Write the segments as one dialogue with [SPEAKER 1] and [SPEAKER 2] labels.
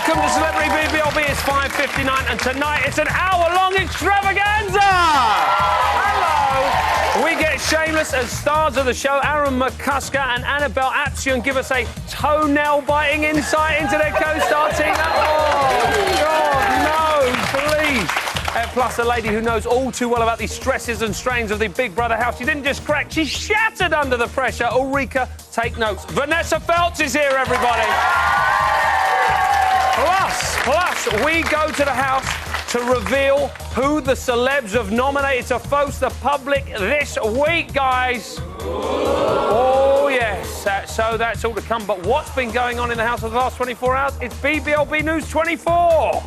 [SPEAKER 1] Welcome to Celebrity BBLB. It's 5:59, and tonight it's an hour-long extravaganza. Hello. We get Shameless as stars of the show. Aaron McCusker and Annabelle Apsion give us a toenail-biting insight into their co-star Tina. Oh, God, no, please. Plus, a lady who knows all too well about the stresses and strains of the Big Brother house. She didn't just crack, she shattered under the pressure. Ulrika, take notes. Vanessa Feltz is here, everybody. Plus, we go to the house to reveal who the celebs have nominated to face the public this week, guys. Oh, yes. So that's all to come. But what's been going on in the house for the last 24 hours? It's BBLB News 24.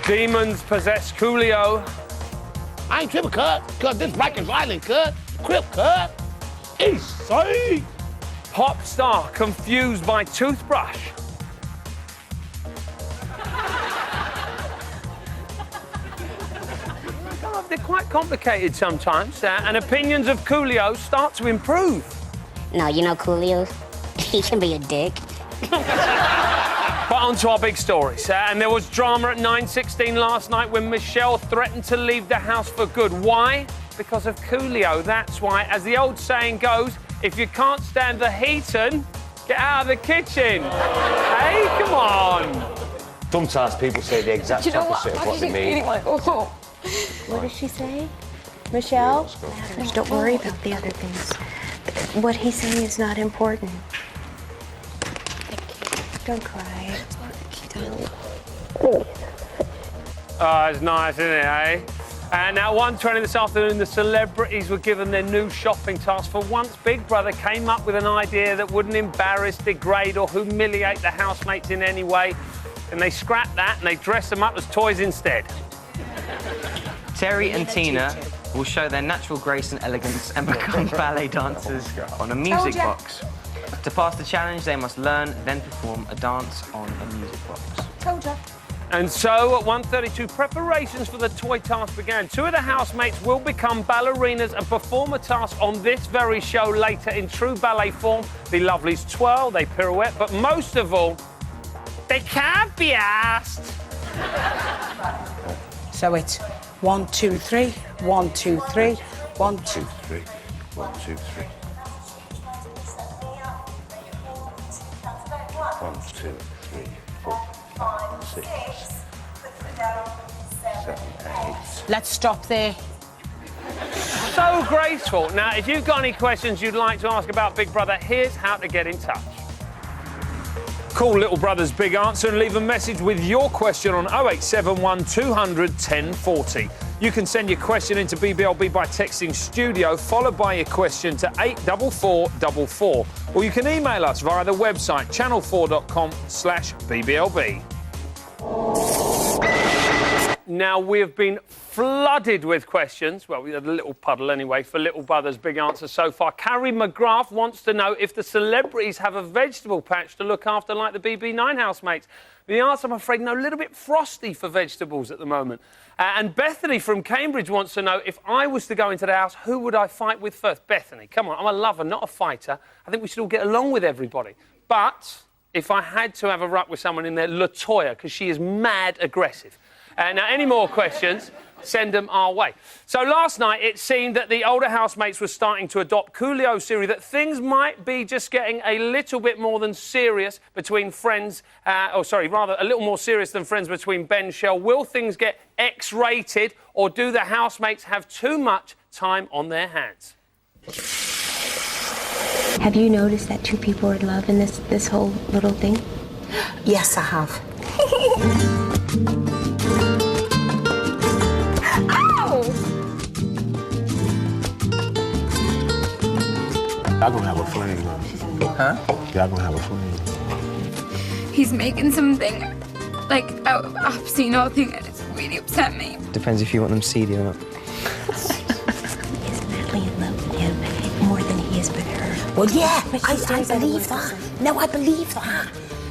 [SPEAKER 1] Demons possess Coolio.
[SPEAKER 2] I ain't tripping, cuz this black and violent, cuz. Crip, cuz. Insane.
[SPEAKER 1] Pop star confused by toothbrush. They're quite complicated sometimes, and opinions of Coolio start to improve.
[SPEAKER 3] No, you know Coolio? He can be a dick.
[SPEAKER 1] But on to our big stories. And there was drama at 9:16 last night when Michelle threatened to leave the house for good. Why? Because of Coolio. That's why, as the old saying goes, if you can't stand the heatin', get out of the kitchen. Hey, come on.
[SPEAKER 4] Sometimes people say the exact opposite of what they mean.
[SPEAKER 5] What did she say? Michelle? Don't worry about the other things. What he's saying is not important. Don't cry.
[SPEAKER 1] Oh, it's nice, isn't it, eh? And at 1:20 this afternoon, the celebrities were given their new shopping task. For once, Big Brother came up with an idea that wouldn't embarrass, degrade or humiliate the housemates in any way. And they scrapped that and they dressed them up as toys instead.
[SPEAKER 6] Terry and Tina will show their natural grace and elegance and become ballet dancers on a music box. To pass the challenge, they must learn, then perform a dance on a music box.
[SPEAKER 5] Told ya.
[SPEAKER 1] And so, at 1:32, preparations for the toy task began. Two of the housemates will become ballerinas and perform a task on this very show later in true ballet form. The lovelies twirl, they pirouette, but most of all, they can't be asked.
[SPEAKER 7] So it's 1, 2, 3, 1, 2, 3, 1, 2,
[SPEAKER 2] 3, 1, 2, 3. 1, 2, 3, 4, 5, 6, 7, 8.
[SPEAKER 7] Let's stop there.
[SPEAKER 1] So graceful. Now, if you've got any questions you'd like to ask about Big Brother, here's how to get in touch. Call Little Brother's Big Answer and leave a message with your question on 0871 200 1040. You can send your question into BBLB by texting studio, followed by your question to 84444. Or you can email us via the website channel4.com/BBLB. Now, we have been flooded with questions. Well, we had a little puddle anyway for Little Brother's Big Answer so far. Carrie McGrath wants to know if the celebrities have a vegetable patch to look after like the BB9 housemates. The answer, I'm afraid, no, a little bit frosty for vegetables at the moment. And Bethany from Cambridge wants to know if I was to go into the house, who would I fight with first? Bethany, come on, I'm a lover, not a fighter. I think we should all get along with everybody. But if I had to have a ruck with someone in there, LaToya, because she is mad aggressive. Now, any more questions, send them our way. So last night, it seemed that the older housemates were starting to adopt Coolio's theory that things might be just getting a little bit more than serious between friends, rather, a little more serious than friends between Ben and Shell. Will things get X-rated, or do the housemates have too much time on their hands?
[SPEAKER 5] Have you noticed that two people are in love in this whole little thing?
[SPEAKER 7] Yes, I have.
[SPEAKER 2] Y'all gonna have a flame, huh? Y'all gonna have a flame.
[SPEAKER 8] He's making something, like, obscene thing, and it's really upset me.
[SPEAKER 6] Depends if you want them seedy or not.
[SPEAKER 5] Is madly in love with him more than he is with her.
[SPEAKER 7] Well, yeah, I believe that. No, I believe that.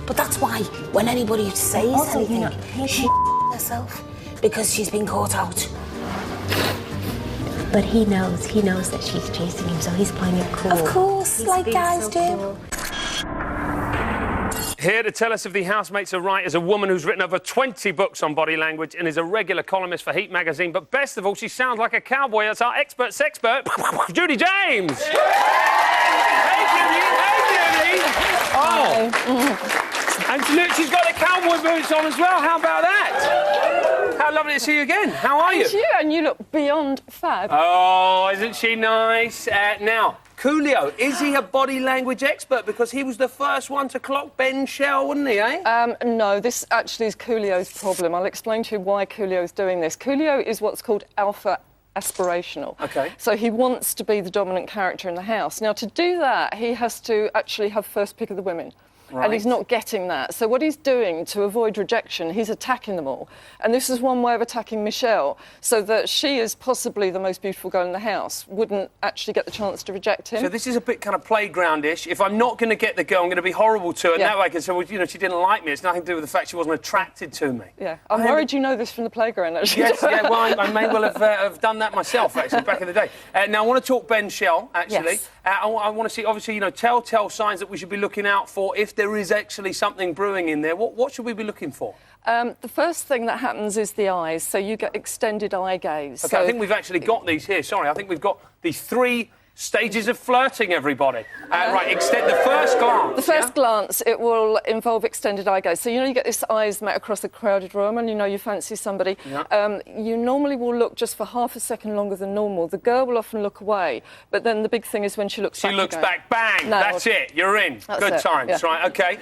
[SPEAKER 7] But that's why when anybody says anything, she herself because she's been caught out.
[SPEAKER 5] But he knows that she's chasing him, so he's playing it cool.
[SPEAKER 7] Of course, like guys do.
[SPEAKER 1] Here to tell us if the housemates are right is a woman who's written over 20 books on body language and is a regular columnist for Heat magazine. But best of all, she sounds like a cowboy. That's our expert sexpert, Judy James. Hey, Judy. Hey, Judy. Oh. And look, she's got the cowboy boots on as well. How about that? How lovely to see you again. How are you?
[SPEAKER 9] And you look beyond fab.
[SPEAKER 1] Oh, isn't she nice? Now, Coolio, is he a body language expert? Because he was the first one to clock Ben Shell, wasn't he, eh?
[SPEAKER 9] No, this actually is Coolio's problem. I'll explain to you why Coolio's doing this. Coolio is what's called alpha aspirational.
[SPEAKER 1] OK.
[SPEAKER 9] So he wants to be the dominant character in the house. Now, to do that, he has to actually have first pick of the women. Right. And he's not getting that. So what he's doing to avoid rejection, he's attacking them all. And this is one way of attacking Michelle, so that she is possibly the most beautiful girl in the house, wouldn't actually get the chance to reject him.
[SPEAKER 1] So this is a bit kind of playgroundish. If I'm not going to get the girl, I'm going to be horrible to her. And that way I can say, well, you know, she didn't like me. It's nothing to do with the fact she wasn't attracted to me.
[SPEAKER 9] Yeah. I'm worried you know this from the playground, actually.
[SPEAKER 1] Yes, yeah, well, I may well have done that myself, actually, back in the day. Now, I want to talk Ben Shell, actually.
[SPEAKER 9] Yes.
[SPEAKER 1] I want to see, obviously, you know, telltale signs that we should be looking out for if there is actually something brewing in there. What should we be looking for?
[SPEAKER 9] The first thing that happens is the eyes, so you get extended eye gaze.
[SPEAKER 1] OK,
[SPEAKER 9] so
[SPEAKER 1] I think we've actually got these here. Sorry, I think we've got the 3 stages of flirting, everybody. Right, extend the first glance.
[SPEAKER 9] The first glance, it will involve extended eye gaze. So, you know, you get this eyes met across a crowded room and, you know, you fancy somebody.
[SPEAKER 1] Yeah.
[SPEAKER 9] You normally will look just for half a second longer than normal. The girl will often look away, but then the big thing is when she looks back.
[SPEAKER 1] She looks
[SPEAKER 9] again.
[SPEAKER 1] back, bang,
[SPEAKER 9] No.
[SPEAKER 1] that's it, you're in.
[SPEAKER 9] That's
[SPEAKER 1] Good
[SPEAKER 9] it,
[SPEAKER 1] times,
[SPEAKER 9] yeah.
[SPEAKER 1] right, OK.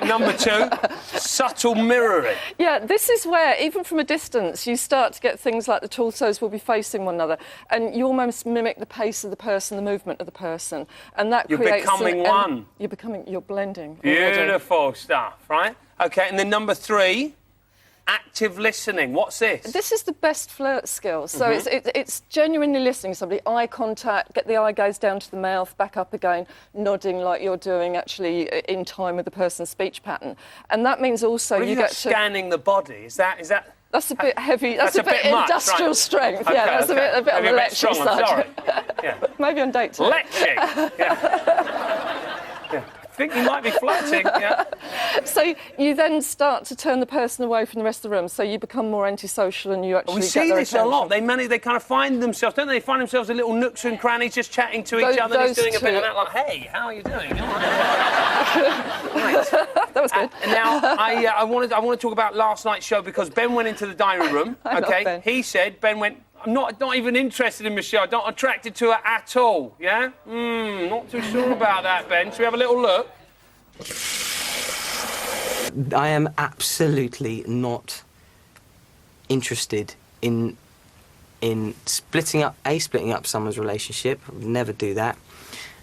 [SPEAKER 1] Number 2, subtle mirroring.
[SPEAKER 9] Yeah, this is where, even from a distance, you start to get things like the torsos will be facing one another, and you almost mimic the pace of the person, the movement of the person. And that
[SPEAKER 1] You're
[SPEAKER 9] creates
[SPEAKER 1] becoming one.
[SPEAKER 9] You're blending.
[SPEAKER 1] Beautiful already. Stuff, right? OK, and then number 3, active listening. What's this?
[SPEAKER 9] This is the best flirt skill. So it's genuinely listening to somebody, eye contact, get the eye gaze down to the mouth, back up again, nodding like you're doing actually in time with the person's speech pattern. And that means also
[SPEAKER 1] what
[SPEAKER 9] you get
[SPEAKER 1] scanning the body. Is that...
[SPEAKER 9] That's a bit heavy. That's a bit
[SPEAKER 1] much,
[SPEAKER 9] industrial
[SPEAKER 1] right.
[SPEAKER 9] strength.
[SPEAKER 1] Okay,
[SPEAKER 9] Yeah, that's a bit
[SPEAKER 1] Maybe
[SPEAKER 9] on the lecture
[SPEAKER 1] strong,
[SPEAKER 9] side.
[SPEAKER 1] I'm sorry. Yeah.
[SPEAKER 9] Maybe on date two.
[SPEAKER 1] Leching. Yeah. I think you might be flirting. Yeah.
[SPEAKER 9] So you then start to turn the person away from the rest of the room, so you become more antisocial and you actually
[SPEAKER 1] We
[SPEAKER 9] get
[SPEAKER 1] see
[SPEAKER 9] their
[SPEAKER 1] this
[SPEAKER 9] attention.
[SPEAKER 1] a lot. They kind of find themselves, don't they? They find themselves in little nooks and crannies, just chatting to each other, and just doing a bit of that, like, hey, how are you doing? All right.
[SPEAKER 9] That was good.
[SPEAKER 1] Now, I want to talk about last night's show because Ben went into the diary room. OK,
[SPEAKER 9] Ben.
[SPEAKER 1] He said Ben went. I'm not even interested in Michelle. Not attracted to her at all. Yeah. Not too sure about that, Ben. Should we have a little look?
[SPEAKER 6] I am absolutely not interested in splitting up someone's relationship. I would never do that.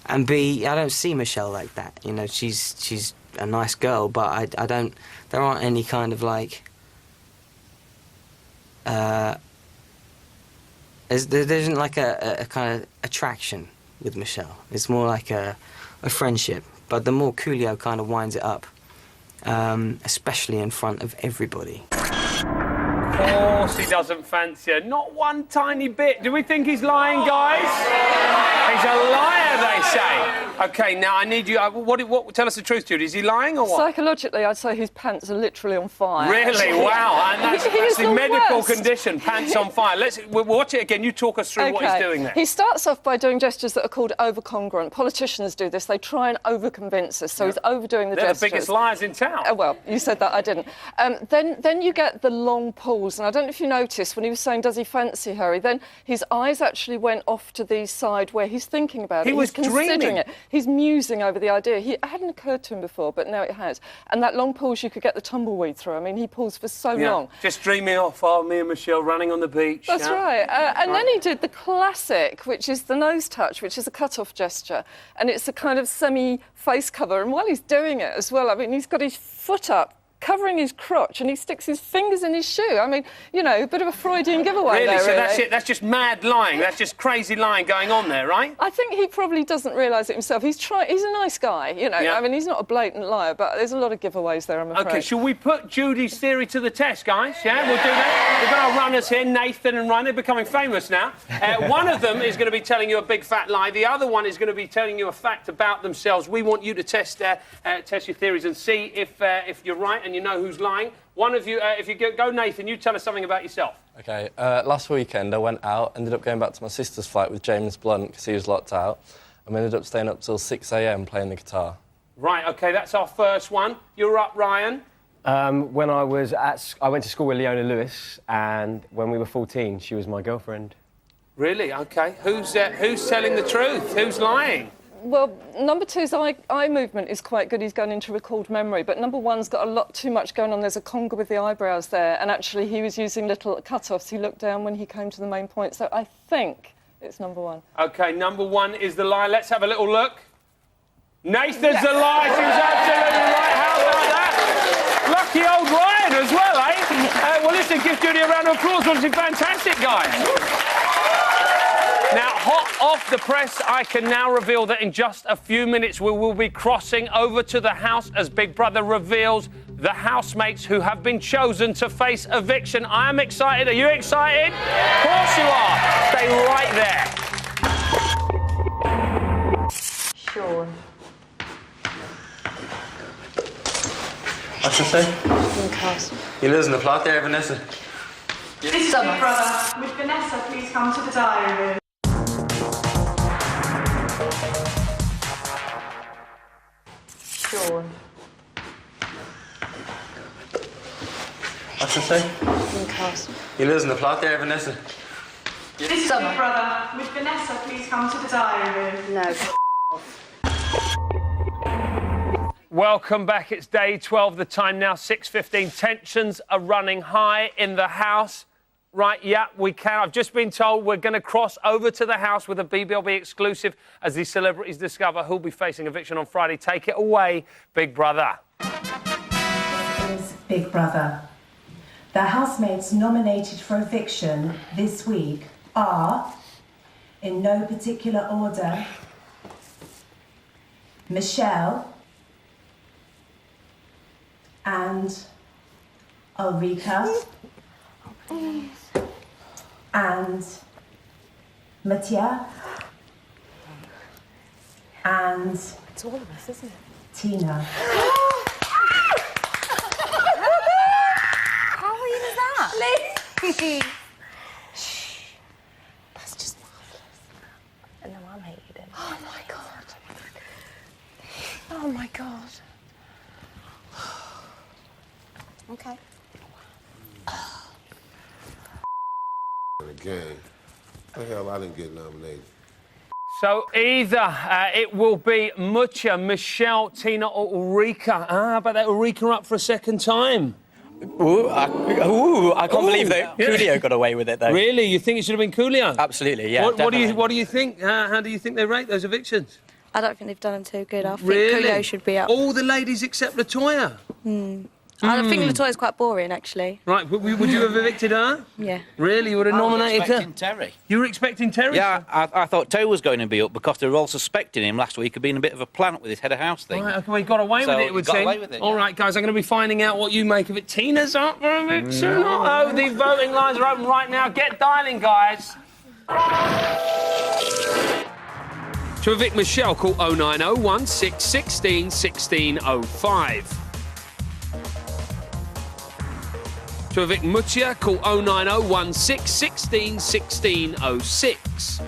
[SPEAKER 6] And B, I don't see Michelle like that. You know, she's a nice girl, but I don't. There aren't any kind of like. There isn't like a kind of attraction with Michelle. It's more like a friendship. But the more Coolio kind of winds it up, especially in front of everybody.
[SPEAKER 1] Of course he doesn't fancy her. Not one tiny bit. Do we think he's lying, guys? He's a liar, they say. OK, now I need you... tell us the truth, Judy. Is he lying or what?
[SPEAKER 9] Psychologically, I'd say his pants are literally on fire.
[SPEAKER 1] Really? Wow. And that's the
[SPEAKER 9] the
[SPEAKER 1] medical
[SPEAKER 9] worst.
[SPEAKER 1] condition, pants on fire. We'll watch it again. You talk us through what he's doing there.
[SPEAKER 9] He starts off by doing gestures that are called overcongruent. Politicians do this. They try and overconvince us, so he's overdoing the
[SPEAKER 1] They're
[SPEAKER 9] gestures.
[SPEAKER 1] the biggest liars in town.
[SPEAKER 9] Well, you said that, I didn't. Then you get the long pause, and I don't know if you noticed, when he was saying, does he fancy her, then his eyes actually went off to the side where he's thinking about it.
[SPEAKER 1] He was
[SPEAKER 9] he's considering
[SPEAKER 1] dreaming.
[SPEAKER 9] it. He's musing over the idea. It hadn't occurred to him before, but now it has. And that long pause, you could get the tumbleweed through. I mean, he paused for so long.
[SPEAKER 1] Just dreaming off, me and Michelle running on the beach.
[SPEAKER 9] That's right. And then he did the classic, which is the nose touch, which is a cut-off gesture. And it's a kind of semi-face cover. And while he's doing it as well, I mean, he's got his foot up covering his crotch, and he sticks his fingers in his shoe. I mean, you know, a bit of a Freudian giveaway there,
[SPEAKER 1] So
[SPEAKER 9] really.
[SPEAKER 1] that's it. That's just mad lying. That's just crazy lying going on there, right?
[SPEAKER 9] I think he probably doesn't realise it himself. He's a nice guy, you know.
[SPEAKER 1] Yeah.
[SPEAKER 9] I mean, he's not a blatant liar, but there's a lot of giveaways there, I'm afraid.
[SPEAKER 1] OK, shall we put Judy's theory to the test, guys? Yeah, we'll do that. We've got our runners here, Nathan and Ryan. They're becoming famous now. One of them is going to be telling you a big fat lie. The other one is going to be telling you a fact about themselves. We want you to test your theories and see if you're right and you know who's lying. One of you, if you go, Nathan, you tell us something about yourself.
[SPEAKER 10] OK, last weekend I went out, ended up going back to my sister's flat with James Blunt because he was locked out, and we ended up staying up till 6 a.m. playing the guitar.
[SPEAKER 1] Right, OK, that's our first one. You're up, Ryan.
[SPEAKER 4] When I went to school with Leona Lewis, and when we were 14, she was my girlfriend.
[SPEAKER 1] Really? OK. Who's telling the truth? Who's lying?
[SPEAKER 9] Well, number two's eye movement is quite good. He's going into recalled memory. But number one's got a lot too much going on. There's a conga with the eyebrows there. And actually, he was using little cut-offs. He looked down when he came to the main point. So I think it's number one.
[SPEAKER 1] OK, number one is the lie. Let's have a little look. Nathan's the lie. She was absolutely right. How about that? Lucky old Ryan as well, eh? Well, listen, give Judy a round of applause. Obviously fantastic, guys. Now, hot off the press, I can now reveal that in just a few minutes we will be crossing over to the house as Big Brother reveals the housemates who have been chosen to face eviction. I am excited. Are you excited? Of course you are. Stay right there.
[SPEAKER 5] Sean.
[SPEAKER 10] What's it say?
[SPEAKER 5] Newcastle.
[SPEAKER 10] You're losing the plot there, Vanessa.
[SPEAKER 11] This is Big Brother. With Vanessa, please come to the diary room.
[SPEAKER 5] Sean.
[SPEAKER 10] What's it say?
[SPEAKER 5] Newcastle.
[SPEAKER 10] You're losing the plot there, Vanessa.
[SPEAKER 11] This is Big Brother. With Vanessa, please come to the diary room.
[SPEAKER 5] No.
[SPEAKER 1] Welcome back. It's day 12. The time now 6:15. Tensions are running high in the house. Right, yeah, we can. I've just been told we're going to cross over to the house with a BBLB exclusive as these celebrities discover who'll be facing eviction on Friday. Take it away, Big Brother.
[SPEAKER 11] This is Big Brother. The housemates nominated for eviction this week are, in no particular order, Michelle and Ulrika and Mattia and
[SPEAKER 5] It's all of us, isn't it?
[SPEAKER 11] Tina.
[SPEAKER 5] How are you with that? Please. That's just marvellous. No, I'm hating it. Oh, my God. Oh, my God. Okay.
[SPEAKER 2] Again, the hell I didn't get nominated.
[SPEAKER 1] So either it will be Mucha, Michelle, Tina or Ulrika. How about that Ulrika up for a second time?
[SPEAKER 12] I can't believe that Coolio got away with it, though.
[SPEAKER 1] Really? You think it should have been Coolio?
[SPEAKER 12] Absolutely, yeah.
[SPEAKER 1] What do you think? How do you think they rate those evictions?
[SPEAKER 13] I don't think they've done them too good. I think
[SPEAKER 1] Really?
[SPEAKER 13] Coolio should be up.
[SPEAKER 1] All the ladies except LaToya?
[SPEAKER 13] I think LaToya's quite boring, actually.
[SPEAKER 1] Right, would you have evicted her?
[SPEAKER 13] Yeah.
[SPEAKER 1] Really? You would have nominated her?
[SPEAKER 14] Terry.
[SPEAKER 1] You were expecting Terry?
[SPEAKER 14] Yeah, I thought Toe was going to be up because they were all suspecting him last week of being a bit of a plant with his head of house thing.
[SPEAKER 1] Right, okay, well, he got away with it, it would seem.
[SPEAKER 14] Away with it,
[SPEAKER 1] All right, guys, I'm going to be finding out what you make of it. Tina's up for eviction. Oh, the voting lines are open right now. Get dialing, guys. To evict Michelle, call 090 16 16 05. To evict Mutia, call 090 16 16 06.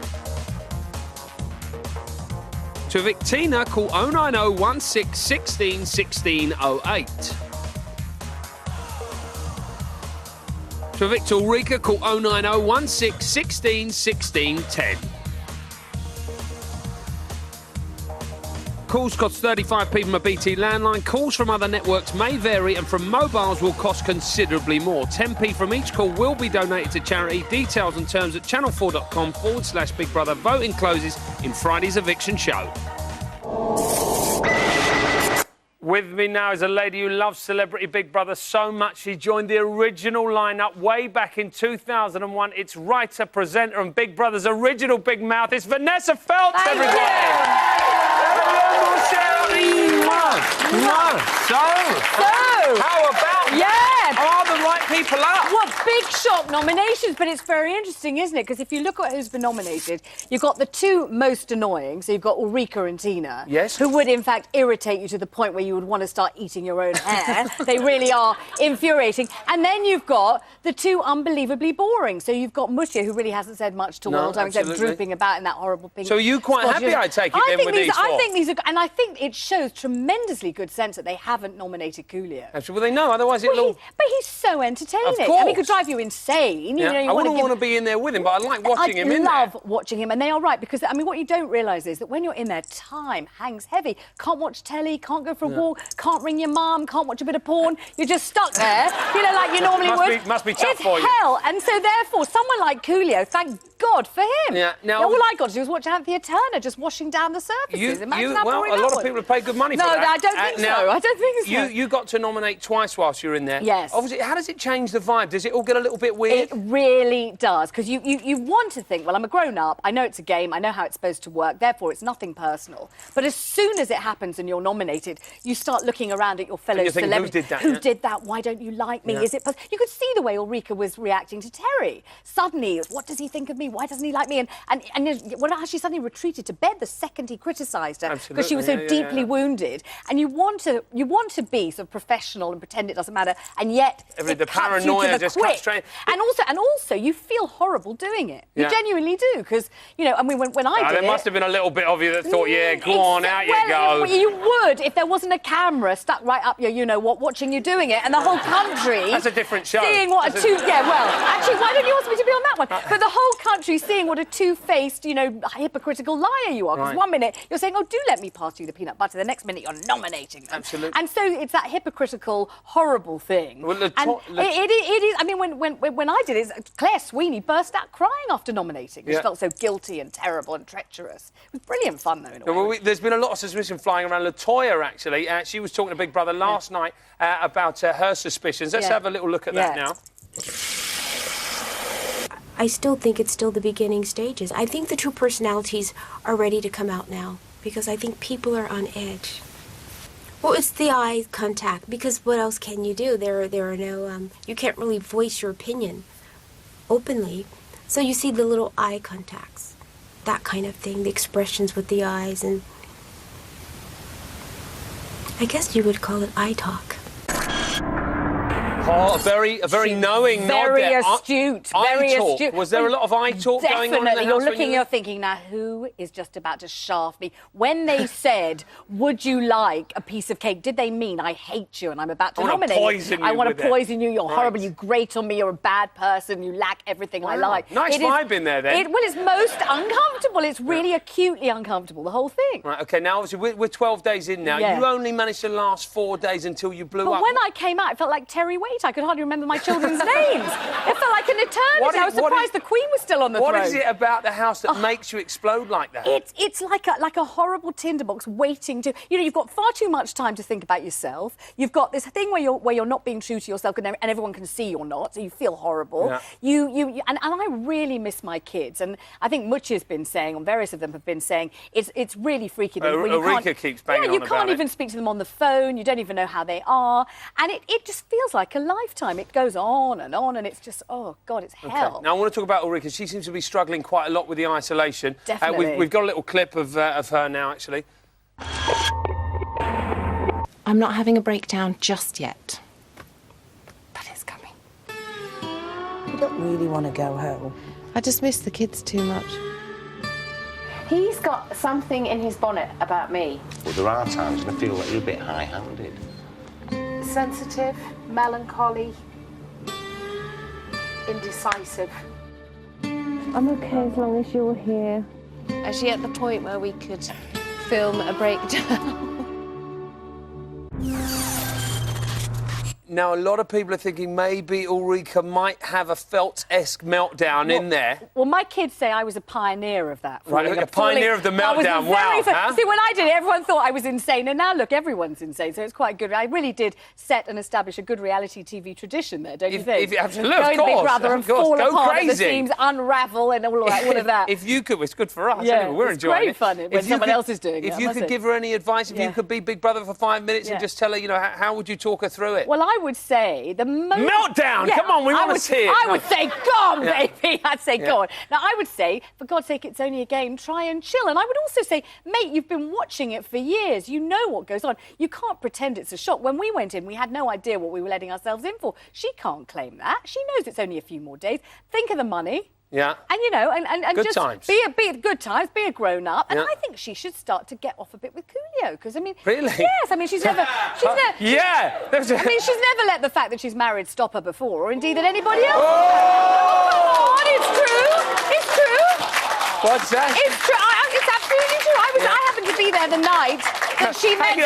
[SPEAKER 1] To evict Tina, call 090 16 16 08. To evict Ulrika, call 090 16 16 10. Calls cost 35p from a BT landline. Calls from other networks may vary and from mobiles will cost considerably more. 10p from each call will be donated to charity. Details and terms at channel4.com/Big Brother. Voting closes in Friday's eviction show. With me now is a lady who loves Celebrity Big Brother so much she joined the original lineup way back in 2001. It's writer, presenter and Big Brother's original Big Mouth. It's Vanessa Feltz, everybody! So, how about are the right people up?
[SPEAKER 15] Well, big shock nominations, but it's very interesting, isn't it? Because if you look at who's been nominated, you've got the two most annoying, so you've got Ulrika and Tina, who would, in fact, irritate you to the point where you would want to start eating your own hair. They really are infuriating. And then you've got the two unbelievably boring. So you've got Musha, who really hasn't said much to all time, except drooping about in that horrible pink...
[SPEAKER 1] So are you quite happy, I take it, then, with these four?
[SPEAKER 15] I think these are... And I think it shows tremendously good sense that they haven't nominated Coolio.
[SPEAKER 1] Actually, well, they know, otherwise it'll...
[SPEAKER 15] But he's so entertaining.
[SPEAKER 1] Of course.
[SPEAKER 15] I mean, he could drive you insane.
[SPEAKER 1] Yeah.
[SPEAKER 15] You know, you
[SPEAKER 1] I wouldn't
[SPEAKER 15] give...
[SPEAKER 1] want to be in there with him, but I like watching him in there.
[SPEAKER 15] I love watching him, and they are right, because, I mean, what you don't realise is that when you're in there, time hangs heavy. Can't watch telly, can't go for a walk, can't ring your mum, can't watch a bit of porn. You're just stuck there, you know, like you normally would.
[SPEAKER 1] Must be tough for you.
[SPEAKER 15] It's hell, and so therefore, someone like Coolio, thank God for him.
[SPEAKER 1] Yeah. Now,
[SPEAKER 15] all I got to do was watch Anthea Turner just washing down the surfaces. Imagine how boring
[SPEAKER 1] a
[SPEAKER 15] that
[SPEAKER 1] lot
[SPEAKER 15] was.
[SPEAKER 1] of people have paid good money for that.
[SPEAKER 15] No, I don't think so. I don't think so.
[SPEAKER 1] You got to nominate twice whilst you were in there.
[SPEAKER 15] Yes.
[SPEAKER 1] Obviously, how does it change the vibe? Does it all get a little bit weird?
[SPEAKER 15] It really does, because you want to think, well, I'm a grown-up, I know it's a game, I know how it's supposed to work, therefore it's nothing personal. But as soon as it happens and you're nominated, you start looking around at your fellow celebrities.
[SPEAKER 1] Who did that?
[SPEAKER 15] Why don't you like me?
[SPEAKER 1] Yeah.
[SPEAKER 15] Is it... You could see the way Ulrika was reacting to Terry. Suddenly, what does he think of me? Why doesn't he like me? And how she suddenly retreated to bed the second he criticised her because she was so deeply wounded. And you want to be sort of professional and pretend it doesn't matter, and yet
[SPEAKER 1] the paranoia just cuts straight.
[SPEAKER 15] And also, you feel horrible doing it. You genuinely do, because I mean, when I did
[SPEAKER 1] there must have been a little bit of you that thought, yeah, go on, out you go.
[SPEAKER 15] You would if there wasn't a camera stuck right up your, watching you doing it, and the whole country.
[SPEAKER 1] That's a different show.
[SPEAKER 15] Seeing what a two. Yeah, well, actually, why don't you ask me to be on that one? But the whole country seeing what a two-faced, hypocritical liar you are. Because one minute you're saying, oh, do let me pass you the peanut butter. The next minute you're nominating them.
[SPEAKER 1] Absolutely.
[SPEAKER 15] And so it's that hypocritical, horrible thing.
[SPEAKER 1] Well,
[SPEAKER 15] it is. I mean, when I did it, Claire Sweeney burst out crying after nominating. She felt so guilty and terrible and treacherous. It was brilliant fun, though. In a way.
[SPEAKER 1] There's been a lot of suspicion flying around LaToya, actually. She was talking to Big Brother last night about her suspicions. Let's have a little look at that now.
[SPEAKER 16] I still think it's still the beginning stages. I think the true personalities are ready to come out now because I think people are on edge. Well, it's the eye contact, because what else can you do? There are no, you can't really voice your opinion openly. So you see the little eye contacts, that kind of thing, the expressions with the eyes, and I guess you would call it eye talk.
[SPEAKER 1] Oh, a very knowing nod there.
[SPEAKER 15] Astute. Very astute.
[SPEAKER 1] Was there a lot of eye talk going on in the house?
[SPEAKER 15] You're looking, you're thinking, now who is just about to shaft me? When they said, would you like a piece of cake, did they mean I hate you and I'm about to nominate you? I want to poison you, you're horrible, you grate on me, you're a bad person, you lack everything I like.
[SPEAKER 1] Nice vibe in there then.
[SPEAKER 15] Well, it's most uncomfortable. It's really acutely uncomfortable, the whole thing.
[SPEAKER 1] Right, OK, now obviously we're 12 days in now. You only managed to last 4 days until you blew up.
[SPEAKER 15] But when I came out, it felt like Terry Waite. I could hardly remember my children's names. It felt like an eternity. I was surprised the Queen was still on the throne.
[SPEAKER 1] What is it about the house that makes you explode like that?
[SPEAKER 15] It's like a horrible tinderbox waiting to... you've got far too much time to think about yourself. You've got this thing where you're not being true to yourself and everyone can see you're not, so you feel horrible. Yeah. And I really miss my kids. And I think Muchi's been saying, and various of them have been saying, it's really freaky.
[SPEAKER 1] Ulrika keeps banging on about it.
[SPEAKER 15] You can't even speak to them on the phone. You don't even know how they are. And it just feels like a lifetime. It goes on, and it's just, oh, God, it's hell.
[SPEAKER 1] Okay. Now, I want to talk about Ulrika. She seems to be struggling quite a lot with the isolation.
[SPEAKER 15] Definitely.
[SPEAKER 1] We've got a little clip of her now, actually.
[SPEAKER 17] I'm not having a breakdown just yet. But it's coming.
[SPEAKER 7] I don't really want to go home.
[SPEAKER 17] I just miss the kids too much.
[SPEAKER 18] He's got something in his bonnet about me.
[SPEAKER 2] Well, there are times when I feel like you're a bit high-handed.
[SPEAKER 18] Sensitive, melancholy, indecisive.
[SPEAKER 5] I'm okay as long as you're here.
[SPEAKER 17] Is she at the point where we could film a breakdown?
[SPEAKER 1] Now, a lot of people are thinking maybe Ulrika might have a Feltz-esque meltdown in there.
[SPEAKER 15] Well, my kids say I was a pioneer of that.
[SPEAKER 1] Right, a pioneer of the meltdown, wow. Huh?
[SPEAKER 15] See, when I did it, everyone thought I was insane, and now, look, everyone's insane, so it's quite good. I really did set and establish a good reality TV tradition there, don't you think?
[SPEAKER 1] Absolutely,
[SPEAKER 15] Go
[SPEAKER 1] of course.
[SPEAKER 15] Big Brother and fall
[SPEAKER 1] Go
[SPEAKER 15] apart
[SPEAKER 1] crazy.
[SPEAKER 15] at the seams, unravel, and all of that.
[SPEAKER 1] If you could, it's good for us.
[SPEAKER 15] Yeah,
[SPEAKER 1] Anyway, we're enjoying
[SPEAKER 15] it's great fun when someone else is doing it.
[SPEAKER 1] If you could give her any advice, if you could be Big Brother for 5 minutes and just tell her, you know, how would you talk her through it?
[SPEAKER 15] Well, I would say the most...
[SPEAKER 1] Meltdown!
[SPEAKER 15] Yeah,
[SPEAKER 1] Come on, we want to see it.
[SPEAKER 15] I would say, go on, baby. I'd say,
[SPEAKER 1] Yeah.
[SPEAKER 15] go on. Now, I would say, for God's sake, it's only a game. Try and chill. And I would also say, mate, you've been watching it for years. You know what goes on. You can't pretend it's a shock. When we went in, we had no idea what we were letting ourselves in for. She can't claim that. She knows it's only a few more days. Think of the money.
[SPEAKER 1] Yeah.
[SPEAKER 15] And, you know, and
[SPEAKER 1] Good
[SPEAKER 15] just
[SPEAKER 1] times.
[SPEAKER 15] be good times, be a grown-up. And
[SPEAKER 1] Yeah.
[SPEAKER 15] I think she should start to get off a bit with Coolio, because, I mean...
[SPEAKER 1] Really?
[SPEAKER 15] Yes, I mean, she's never...
[SPEAKER 1] Yeah!
[SPEAKER 15] I mean, she's never let the fact that she's married stop her before, or indeed that anybody else...
[SPEAKER 1] Oh!
[SPEAKER 15] Come on, it's true! It's true!
[SPEAKER 1] What's that?
[SPEAKER 15] It's true. It's absolutely true. I happened to be there the night that she met...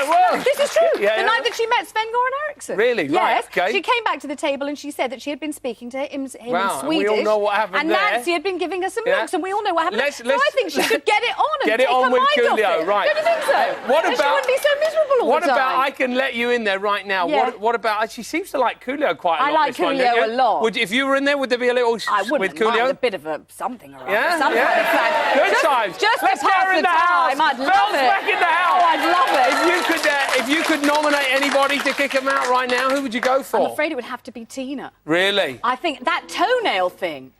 [SPEAKER 15] This is true.
[SPEAKER 1] Yeah,
[SPEAKER 15] the night that she met Sven-Goran Eriksson.
[SPEAKER 1] Really?
[SPEAKER 15] Yes.
[SPEAKER 1] Right, okay.
[SPEAKER 15] She came back to the table and she said that she had been speaking to him
[SPEAKER 1] Wow,
[SPEAKER 15] in
[SPEAKER 1] and we
[SPEAKER 15] Swedish.
[SPEAKER 1] all know what happened
[SPEAKER 15] and
[SPEAKER 1] there.
[SPEAKER 15] Nancy had been giving her some
[SPEAKER 1] Yeah.
[SPEAKER 15] looks, and we all know what happened.
[SPEAKER 1] Let's-
[SPEAKER 15] so I think she should get it on and
[SPEAKER 1] Get it
[SPEAKER 15] take
[SPEAKER 1] on
[SPEAKER 15] her
[SPEAKER 1] with
[SPEAKER 15] mind off
[SPEAKER 1] Coolio,
[SPEAKER 15] it.
[SPEAKER 1] right.
[SPEAKER 15] Don't you think so?
[SPEAKER 1] What
[SPEAKER 15] Then
[SPEAKER 1] about...
[SPEAKER 15] she wouldn't be so miserable all
[SPEAKER 1] What
[SPEAKER 15] the time.
[SPEAKER 1] about... I can let you in there right now.
[SPEAKER 15] Yeah.
[SPEAKER 1] What about... She seems to like Coolio quite a lot.
[SPEAKER 15] I like
[SPEAKER 1] this one,
[SPEAKER 15] Coolio
[SPEAKER 1] don't you?
[SPEAKER 15] a lot.
[SPEAKER 1] If you were in there, would there be a little
[SPEAKER 15] I wouldn't
[SPEAKER 1] with Coolio?
[SPEAKER 15] mind a bit of a something around.
[SPEAKER 1] Yeah?
[SPEAKER 15] Some
[SPEAKER 1] Yeah.
[SPEAKER 15] kind of fun.
[SPEAKER 1] Good times.
[SPEAKER 15] Just
[SPEAKER 1] Let's
[SPEAKER 15] to
[SPEAKER 1] get
[SPEAKER 15] pass
[SPEAKER 1] her in
[SPEAKER 15] the
[SPEAKER 1] the house.
[SPEAKER 15] time. I'd love
[SPEAKER 1] Belle's
[SPEAKER 15] it.
[SPEAKER 1] back in the house.
[SPEAKER 15] Oh, I'd love it.
[SPEAKER 1] If you could nominate anybody to kick him out right now, who would you go for?
[SPEAKER 15] I'm afraid it would have to be Tina.
[SPEAKER 1] Really?
[SPEAKER 15] I think that toenail thing.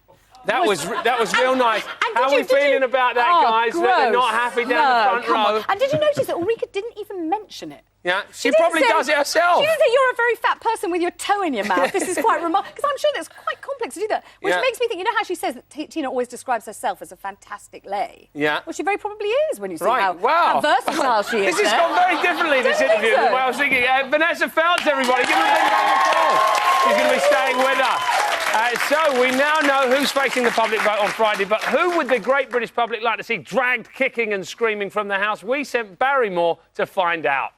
[SPEAKER 1] That was real nice. How are we feeling about that, guys? That they're not happy down the front row.
[SPEAKER 15] And did you notice that Ulrika didn't even mention it?
[SPEAKER 1] Yeah, she
[SPEAKER 15] didn't
[SPEAKER 1] probably
[SPEAKER 15] say-
[SPEAKER 1] does it herself.
[SPEAKER 15] She didn't say you're a very fat person with your toe in your mouth. This is quite remarkable. Because I'm sure that's quite complex to do that. Which
[SPEAKER 1] Yeah.
[SPEAKER 15] makes me think, you know how she says that Tina always describes herself as a fantastic lay?
[SPEAKER 1] Yeah.
[SPEAKER 15] Well, she very probably is when you see
[SPEAKER 1] Right,
[SPEAKER 15] how
[SPEAKER 1] wow.
[SPEAKER 15] versatile she is.
[SPEAKER 1] This has
[SPEAKER 15] there.
[SPEAKER 1] gone very differently, this
[SPEAKER 15] Don't you think
[SPEAKER 1] interview,
[SPEAKER 15] so?
[SPEAKER 1] than what I was thinking. Vanessa Feltz, everybody, give her a big round of applause. She's going to be staying with us. So we now know who's facing the public vote on Friday, but who would the great British public like to see dragged, kicking and screaming from the house? We sent Barrymore to find out.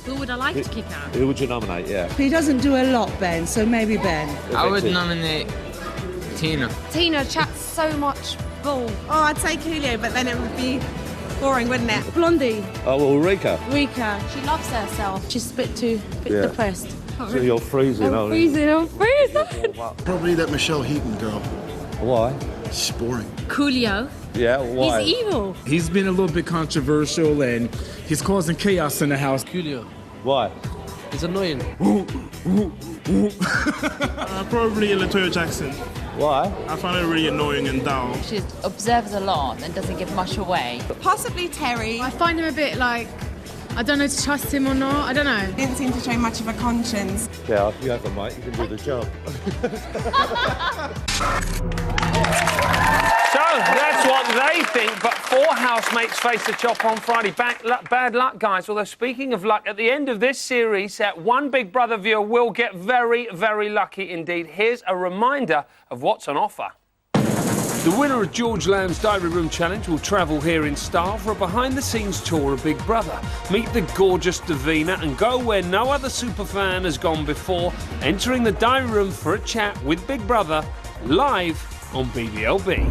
[SPEAKER 19] Who would I like to kick out?
[SPEAKER 20] Who would you nominate, yeah?
[SPEAKER 21] He doesn't do a lot, Ben, so maybe Ben.
[SPEAKER 22] I would nominate Tina.
[SPEAKER 19] Tina chats so much bull.
[SPEAKER 23] Oh, I'd say Coolio, but then it would be boring, wouldn't it?
[SPEAKER 21] Blondie.
[SPEAKER 20] Oh, well, Ulrika.
[SPEAKER 19] Rika, she loves herself.
[SPEAKER 21] She's a bit too
[SPEAKER 20] Yeah.
[SPEAKER 21] depressed.
[SPEAKER 20] So you're freezing,
[SPEAKER 19] I'm
[SPEAKER 20] aren't you?
[SPEAKER 19] freezing.
[SPEAKER 24] Probably that Michelle Heaton girl.
[SPEAKER 20] Why?
[SPEAKER 24] She's boring.
[SPEAKER 19] Coolio.
[SPEAKER 20] Yeah, why?
[SPEAKER 19] He's evil.
[SPEAKER 25] He's been a little bit controversial and he's causing chaos in the house.
[SPEAKER 22] Coolio.
[SPEAKER 20] Why?
[SPEAKER 22] He's annoying.
[SPEAKER 26] Probably Latoya Jackson.
[SPEAKER 20] Why?
[SPEAKER 26] I find her really annoying and dull.
[SPEAKER 27] She observes a lot and doesn't give much away.
[SPEAKER 23] Possibly Terry.
[SPEAKER 19] I find him a bit like, I don't know to trust him or not. I don't know.
[SPEAKER 23] Didn't seem to show much of a conscience.
[SPEAKER 20] Yeah, if you have a mate, you can do the job.
[SPEAKER 1] So that's what they think, but 4 housemates face the chop on Friday. Bad luck, guys. Although, speaking of luck, at the end of this series, one Big Brother viewer will get very, very lucky indeed. Here's a reminder of what's on offer. The winner of George Lamb's Diary Room Challenge will travel here in style for a behind-the-scenes tour of Big Brother. Meet the gorgeous Davina and go where no other superfan has gone before, entering the diary room for a chat with Big Brother, live on BBLB.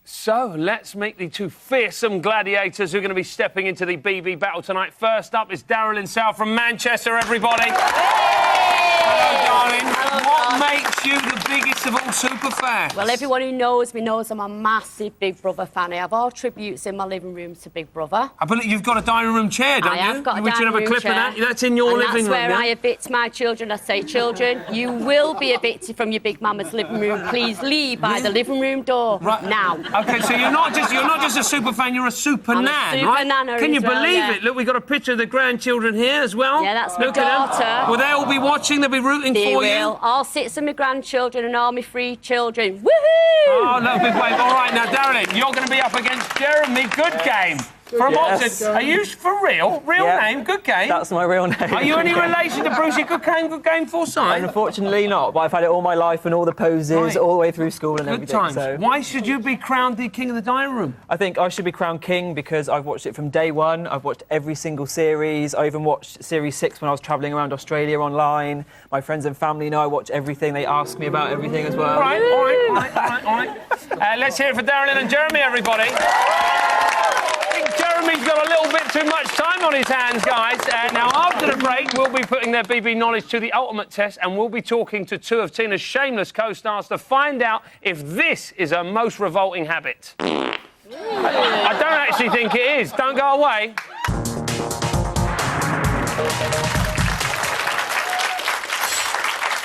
[SPEAKER 1] So, let's meet the 2 fearsome gladiators who are going to be stepping into the BB battle tonight. First up is Daryl and Sal from Manchester, everybody. Hello, darling. What makes you the biggest of all super fans?
[SPEAKER 28] Well, everyone who knows me knows I'm a massive Big Brother fan. I have all tributes in my living room to Big Brother.
[SPEAKER 1] I believe you've got a diary room chair, don't you?
[SPEAKER 28] I have got a
[SPEAKER 1] We should
[SPEAKER 28] dining
[SPEAKER 1] have a
[SPEAKER 28] room
[SPEAKER 1] clip
[SPEAKER 28] chair.
[SPEAKER 1] of that. That's in your
[SPEAKER 28] And
[SPEAKER 1] living room,
[SPEAKER 28] that's where
[SPEAKER 1] yeah?
[SPEAKER 28] I evict my children. I say, children, you will be evicted from your big mama's living room. Please leave by the living room door now.
[SPEAKER 1] OK, so you're not just a super fan, you're a super
[SPEAKER 28] I'm a
[SPEAKER 1] nan,
[SPEAKER 28] super
[SPEAKER 1] right?
[SPEAKER 28] nana
[SPEAKER 1] Can you
[SPEAKER 28] as well,
[SPEAKER 1] believe
[SPEAKER 28] yeah.
[SPEAKER 1] it? Look, we've got a picture of the grandchildren here as well.
[SPEAKER 28] Yeah, that's my
[SPEAKER 1] Look at them.
[SPEAKER 28] daughter.
[SPEAKER 1] Will they all be watching? They'll be rooting
[SPEAKER 28] They
[SPEAKER 1] for
[SPEAKER 28] will.
[SPEAKER 1] you?
[SPEAKER 28] All 6 of my grandchildren and all my 3 children. Woohoo!
[SPEAKER 1] Oh, no, big wave. All right, now, Darren, you're going to be up against Jeremy. Good game. From
[SPEAKER 3] Yes.
[SPEAKER 1] Oxford. Are you for real? Real
[SPEAKER 3] Yeah.
[SPEAKER 1] name? Good game.
[SPEAKER 3] That's my real name.
[SPEAKER 1] Are you any relation to Brucey? Good game, Forsyth?
[SPEAKER 3] Unfortunately not, but I've had it all my life and all the poses,
[SPEAKER 1] Right.
[SPEAKER 3] all the way through school and
[SPEAKER 1] Good
[SPEAKER 3] everything.
[SPEAKER 1] times.
[SPEAKER 3] So.
[SPEAKER 1] Why should you be crowned the king of the dining room?
[SPEAKER 3] I think I should be crowned king because I've watched it from day one. I've watched every single series. I even watched Series 6 when I was travelling around Australia online. My friends and family know I watch everything. They ask me about everything as well.
[SPEAKER 1] All right. Let's hear it for Darren and Jeremy, everybody. I think Jeremy's got a little bit too much time on his hands, guys. Now, after the break, we'll be putting their BB knowledge to the ultimate test, and we'll be talking to two of Tina's shameless co-stars to find out if this is her most revolting habit. I don't actually think it is. Don't go away.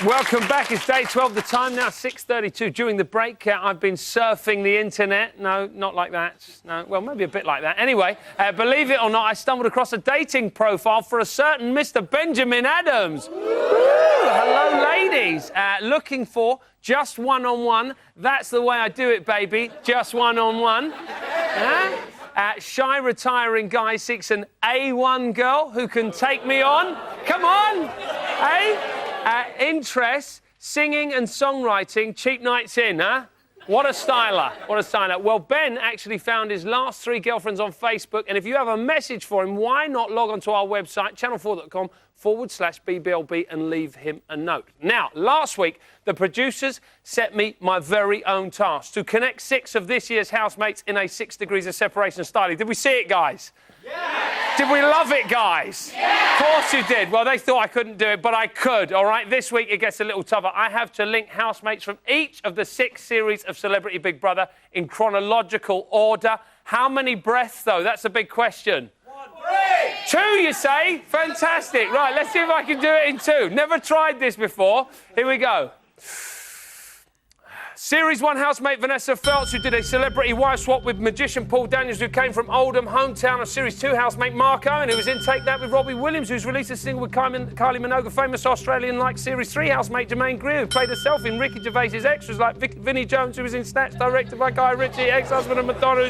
[SPEAKER 1] Welcome back. It's day 12. The time now 6:32. During the break, I've been surfing the internet. No, not like that. No, well, maybe a bit like that. Anyway, believe it or not, I stumbled across a dating profile for a certain Mr. Benjamin Adams. Hello, ladies. Looking for just one-on-one. That's the way I do it, baby. Just one-on-one. Shy, retiring guy seeks an A1 girl who can take me on. Come on, eh? Interests, singing and songwriting, cheap nights in, huh? What a styler. What a styler. Well, Ben actually found his last 3 girlfriends on Facebook, and if you have a message for him, why not log onto our website, channel4.com/BBLB, and leave him a note. Now, last week, the producers set me my very own task to connect 6 of this year's housemates in a 6 degrees of separation style. Did we see it, guys? Yeah. Did we love it, guys? Yeah. Of course you did. Well, they thought I couldn't do it, but I could, all right? This week it gets a little tougher. I have to link housemates from each of the 6 series of Celebrity Big Brother in chronological order. How many breaths, though? That's a big question. 1 breath. 2, you say? Fantastic. Right, let's see if I can do it in 2. Never tried this before. Here we go. Series 1 housemate Vanessa Feltz, who did a celebrity wife swap with magician Paul Daniels, who came from Oldham, hometown of Series 2 housemate Mark Owen, who was in Take That with Robbie Williams, who's released a single with Kylie Minogue, famous Australian-like Series 3 housemate Jermaine Greer, who played herself in Ricky Gervais's extras, like Vinnie Jones, who was in Snatch, directed by Guy Ritchie, ex-husband of Madonna,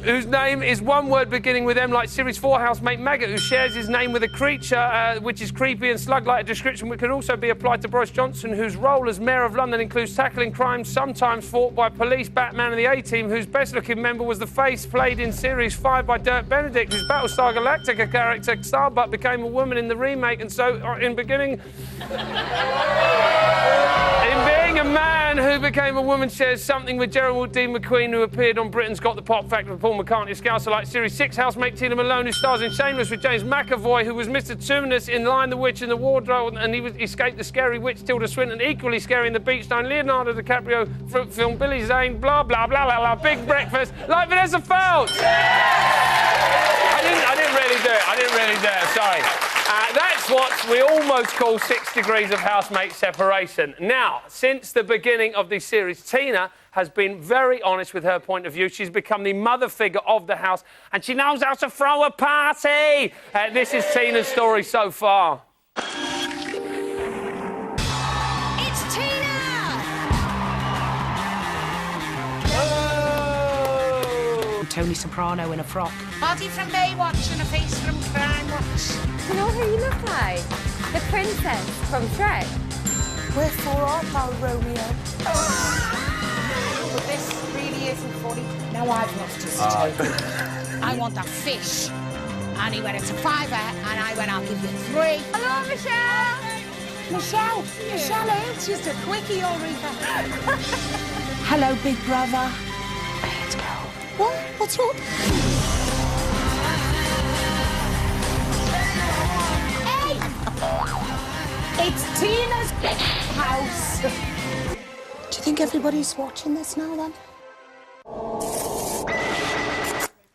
[SPEAKER 1] whose name is one word beginning with M, like Series 4 housemate Maggot, who shares his name with a creature which is creepy and slug-like a description which could also be applied to Boris Johnson, whose role as Mayor of London includes tackling crimes sometimes fought by police, Batman and the A-Team, whose best-looking member was the Face, played in Series 5 by Dirk Benedict, whose Battlestar Galactica character Starbuck became a woman in the remake, and so in being a man who became a woman shares something with Gerald D. McQueen, who appeared on Britain's Got the Pop Factor with Paul McCartney, Scouser like Series 6 housemate Tina Malone, who stars in Shameless with James McAvoy, who was Mr. Tumnus in Lion the Witch in the Wardrobe, and he escaped the scary witch Tilda Swinton, equally scary in The Beachstone, Leonardo DiCaprio film Billy Zane, blah, blah, blah, blah, blah, Big Breakfast, like Vanessa Feltz. I didn't really do it, sorry. That's what we almost call 6 degrees of housemate separation. Now, since the beginning of this series, Tina has been very honest with her point of view. She's become the mother figure of the house, and she knows how to throw a party. This is Tina's story so far.
[SPEAKER 4] It's Tina!
[SPEAKER 6] Tony Soprano in a frock.
[SPEAKER 4] Body from Baywatch and a face from Crime Watch.
[SPEAKER 8] You know who you look like? The princess from Shrek.
[SPEAKER 4] Wherefore art thou, Romeo? But this really isn't funny. Now I've lost his token. I want a fish. And he went, it's a £5, and I went, I'll give you 3.
[SPEAKER 8] Hello, Michelle.
[SPEAKER 4] Michelle? Michelle is just a quickie, Ulrika.
[SPEAKER 6] Hello, big brother.
[SPEAKER 4] Let's go. What? What's up? Hey! It's Tina's house. Do you think everybody's watching this now, then?